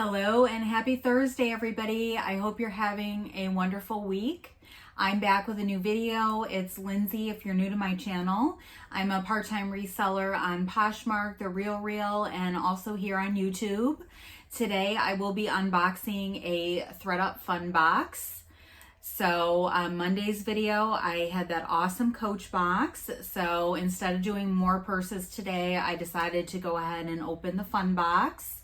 Hello and happy Thursday, everybody. I hope you're having a wonderful week. I'm back with a new video. It's Lindsay if you're new to my channel. I'm a part-time reseller on Poshmark, The Real, and also here on YouTube. Today I will be unboxing a Thredup fun box. So on Monday's video, I had that awesome Coach box. So instead of doing more purses today, I decided to go ahead and open the fun box.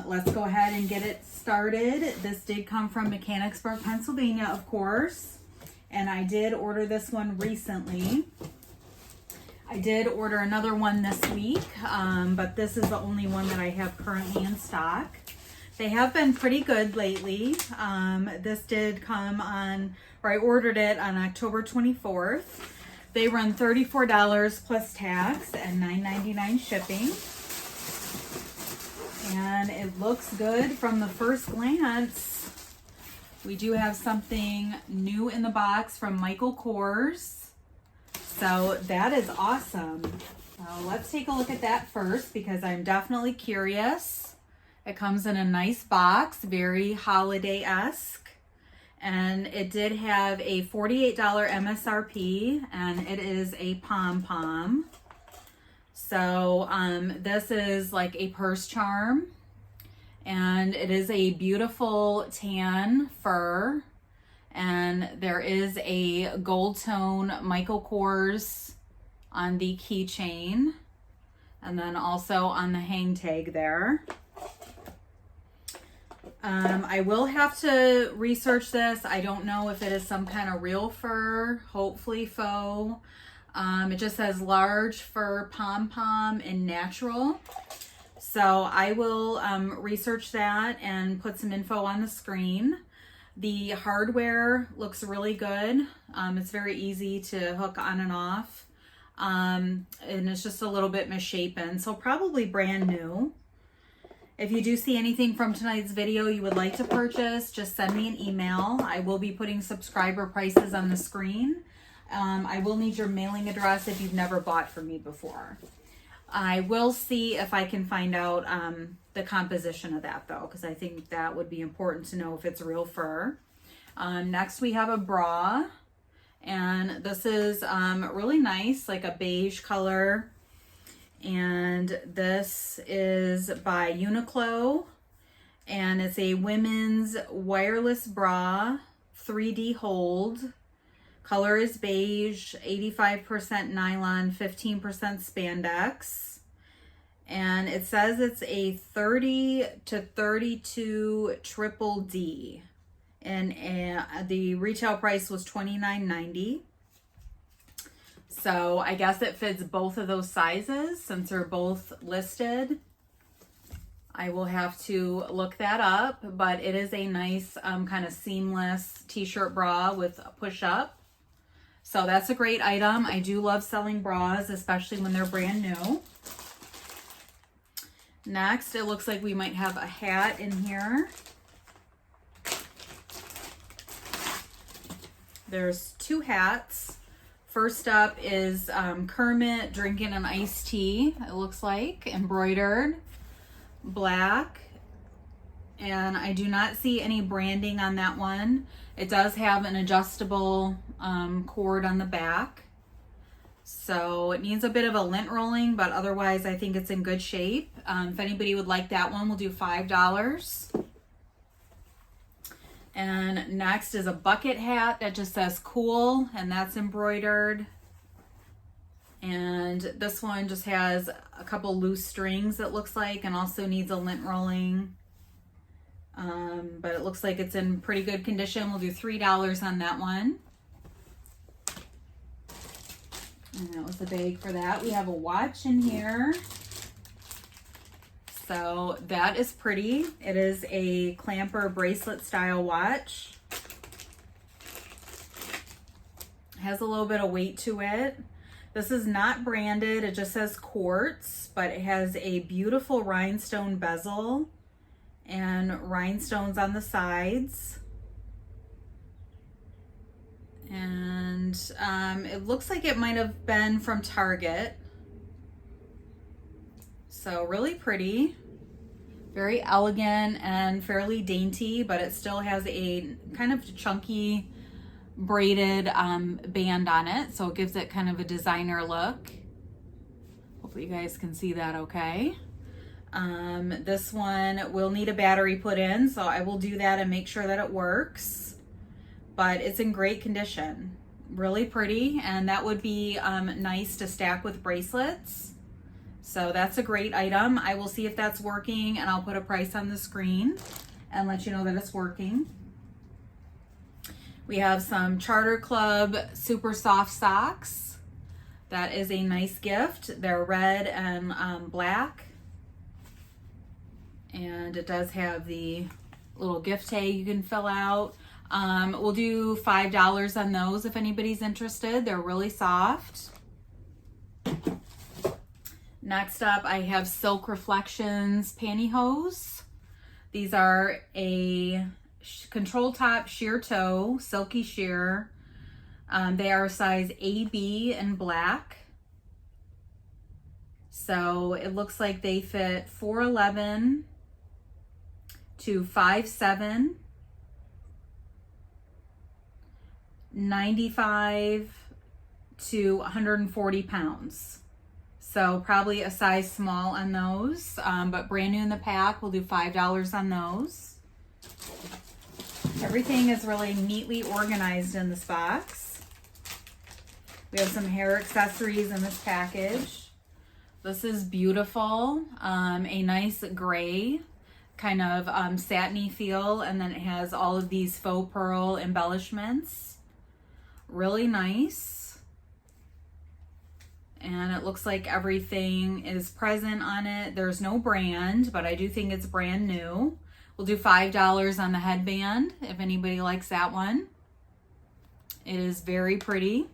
Let's go ahead and get it started. This did come from Mechanicsburg, Pennsylvania, of course. And I did order this one recently. I did order another one this week, but this is the only one that I have currently in stock. They have been pretty good lately. This did come on, or I ordered it on October 24th. They run $34 plus tax and $9.99 shipping. And it looks good from the first glance. We do have something new in the box from Michael Kors. So that is awesome. Let's take a look at that first because I'm definitely curious. It comes in a nice box, very holiday-esque. And it did have a $48 MSRP, and it is a pom-pom. So this is like a purse charm, and it is a beautiful tan fur, and there is a gold tone Michael Kors on the keychain, and then also on the hang tag there. I will have to research this. I don't know if it is some kind of real fur, hopefully faux. It just says large fur pom-pom and natural. So I will research that and put some info on the screen. The hardware looks really good. It's very easy to hook on and off. And it's just a little bit misshapen, so probably brand new. If you do see anything from tonight's video you would like to purchase, just send me an email. I will be putting subscriber prices on the screen. I will need your mailing address if you've never bought from me before. I will see if I can find out the composition of that though, because I think that would be important to know if it's real fur. Next we have a bra, and this is really nice, like a beige color. And this is by Uniqlo, and it's a women's wireless bra, 3D hold. Color is beige, 85% nylon, 15% spandex. And it says it's a 30 to 32 triple D. And the retail price was $29.90. So I guess it fits both of those sizes since they're both listed. I will have to look that up, but it is a nice kind of seamless t-shirt bra with a push-up. So that's a great item. I do love selling bras, especially when they're brand new. Next, it looks like we might have a hat in here. There's two hats. First up is Kermit drinking an iced tea, it looks like, embroidered, black. And I do not see any branding on that one. It does have an adjustable cord on the back. So it needs a bit of a lint rolling, but otherwise I think it's in good shape. If anybody would like that one, we'll do $5. And next is a bucket hat that just says cool, and that's embroidered. And this one just has a couple loose strings, it looks like, and also needs a lint rolling. But it looks like it's in pretty good condition. We'll do $3 on that one. And that was the bag for that. We have a watch in here. So that is pretty. It is a clamper bracelet style watch. It has a little bit of weight to it. This is not branded. It just says quartz, but it has a beautiful rhinestone bezel and rhinestones on the sides. And it looks like it might have been from Target. So really pretty. Very elegant and fairly dainty, but it still has a kind of chunky braided band on it, so it gives it kind of a designer look. Hopefully you guys can see that okay. This one will need a battery put in, so I will do that and make sure that it works, but it's in great condition. Really pretty, and that would be nice to stack with bracelets. So that's a great item. I will see if that's working, and I'll put a price on the screen and let you know that it's working. We have some Charter Club super soft socks. That is a nice gift. They're red and black. And it does have the little gift tag you can fill out. We'll do $5 on those if anybody's interested. They're really soft. Next up, I have Silk Reflections pantyhose. These are a control top sheer toe, silky sheer. They are size AB in black. So it looks like they fit 4'11" to 5'7", 95 to 140 pounds. So probably a size small on those, but brand new in the pack. We'll do $5 on those. Everything is really neatly organized in this box. We have some hair accessories in this package. This is beautiful. A nice gray kind of satiny feel, and then it has all of these faux pearl embellishments. Really nice. And it looks like everything is present on it. There's no brand, but I do think it's brand new. We'll do $5 on the headband if anybody likes that one. It is very pretty.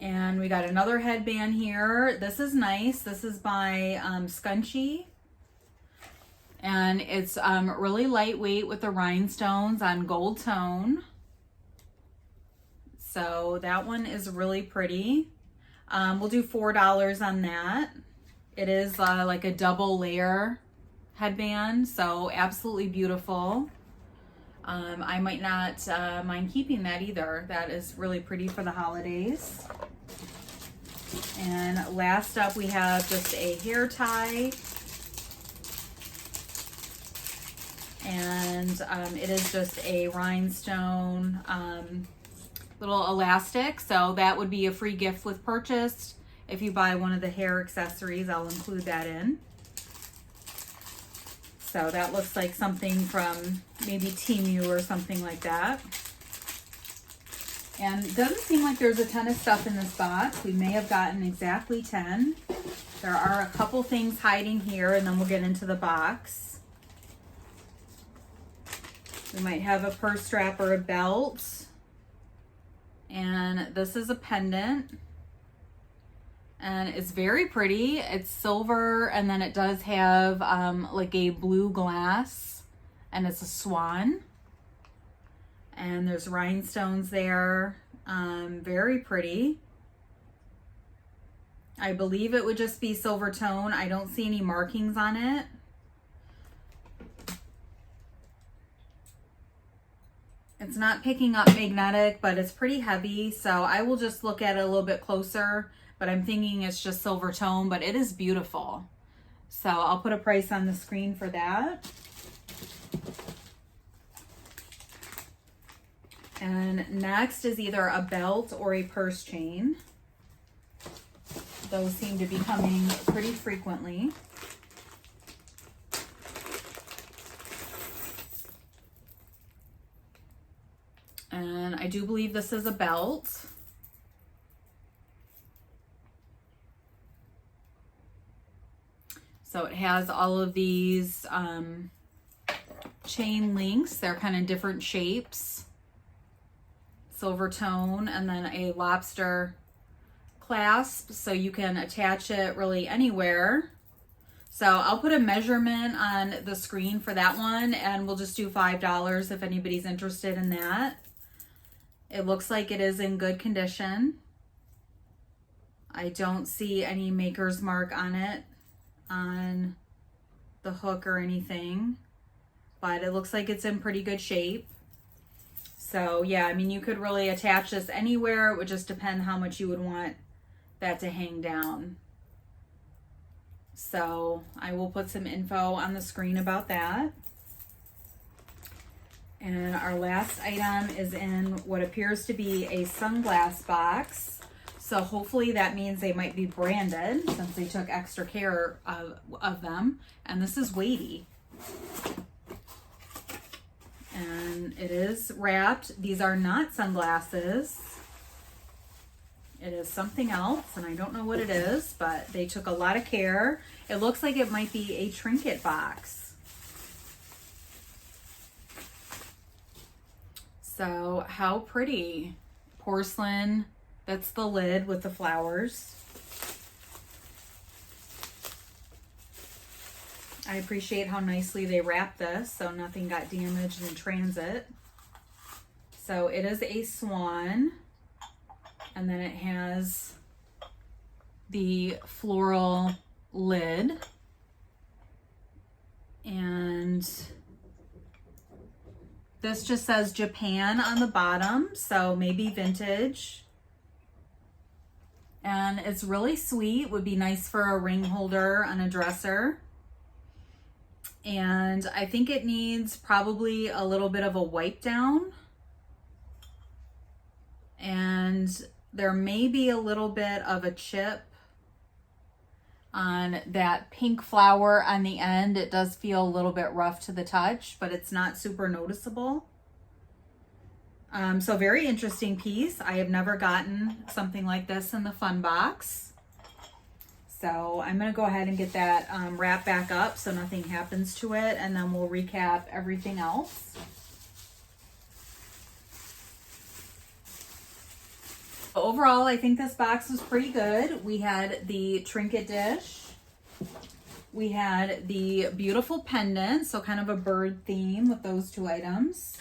And we got another headband here. This is nice. This is by Scunchie. And it's really lightweight with the rhinestones on gold tone. So that one is really pretty. We'll do $4 on that. It is like a double layer headband, so absolutely beautiful. I might not mind keeping that either. That is really pretty for the holidays. And last up, we have just a hair tie. And it is just a rhinestone little elastic, so that would be a free gift with purchase. If you buy one of the hair accessories, I'll include that in. So that looks like something from maybe Temu or something like that. And it doesn't seem like there's a ton of stuff in this box. We may have gotten exactly 10. There are a couple things hiding here, and then we'll get into the box. We might have a purse strap or a belt. And this is a pendant, and it's very pretty. It's silver, and then it does have like a blue glass, and it's a swan, and there's rhinestones there. Very pretty. I believe it would just be silver tone. I don't see any markings on it. It's not picking up magnetic, but it's pretty heavy, so I will just look at it a little bit closer, but I'm thinking it's just silver tone, but it is beautiful. So I'll put a price on the screen for that. And next is either a belt or a purse chain. Those seem to be coming pretty frequently. And I do believe this is a belt. So it has all of these chain links. They're kind of different shapes. Silver tone, and then a lobster clasp, so you can attach it really anywhere. So I'll put a measurement on the screen for that one, and we'll just do $5 if anybody's interested in that. It looks like it is in good condition. I don't see any maker's mark on it. on the hook or anything, but it looks like it's in pretty good shape. So yeah, I mean, you could really attach this anywhere. It would just depend how much you would want that to hang down. So I will put some info on the screen about that. And our last item is in what appears to be a sunglass box. So hopefully that means they might be branded since they took extra care of them. And this is weighty. And it is wrapped. These are not sunglasses. It is something else, and I don't know what it is, but they took a lot of care. It looks like it might be a trinket box. So how pretty. Porcelain, that's the lid with the flowers. I appreciate how nicely they wrapped this so nothing got damaged in transit. So it is a swan, and then it has the floral lid, and this just says Japan on the bottom, so maybe vintage. And it's really sweet, would be nice for a ring holder on a dresser. And I think it needs probably a little bit of a wipe down. And there may be a little bit of a chip on that pink flower on the end. It does feel a little bit rough to the touch, but it's not super noticeable. So very interesting piece. I have never gotten something like this in the fun box. So I'm going to go ahead and get that wrapped back up so nothing happens to it, and then we'll recap everything else. Overall, I think this box was pretty good. We had the trinket dish. We had the beautiful pendant, so kind of a bird theme with those two items.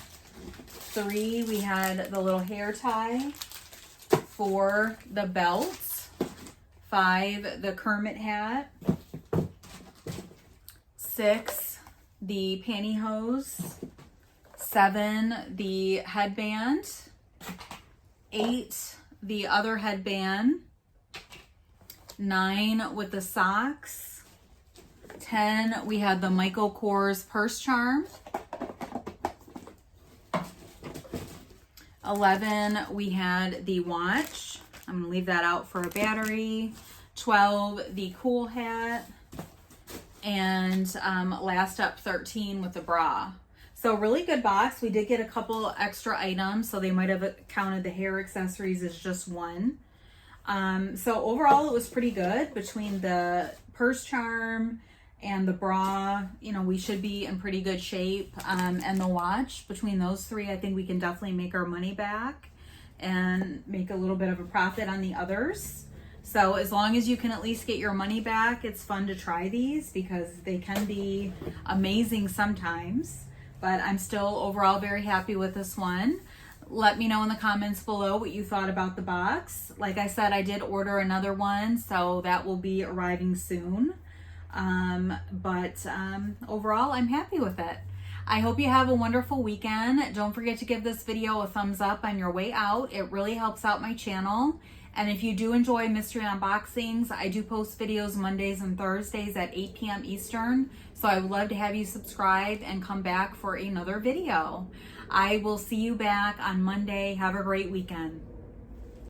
3, we had the little hair tie. 4, the belt. 5, the Kermit hat. 6, the pantyhose. 7, the headband. 8, the other headband. 9 with the socks. 10, we had the Michael Kors purse charm. 11, we had the watch. I'm gonna leave that out for a battery. 12, the cool hat. And last up, 13 with the bra. So really good box. We did get a couple extra items, so they might have counted the hair accessories as just one. So overall, it was pretty good. Between the purse charm and the bra, you know, we should be in pretty good shape. And the watch, between those 3, I think we can definitely make our money back and make a little bit of a profit on the others. So as long as you can at least get your money back, it's fun to try these because they can be amazing sometimes. But I'm still overall very happy with this one. Let me know in the comments below what you thought about the box. Like I said, I did order another one, so that will be arriving soon. Overall, I'm happy with it. I hope you have a wonderful weekend. Don't forget to give this video a thumbs up on your way out. It really helps out my channel. And if you do enjoy mystery unboxings, I do post videos Mondays and Thursdays at 8 p.m. Eastern. So I would love to have you subscribe and come back for another video. I will see you back on Monday. Have a great weekend.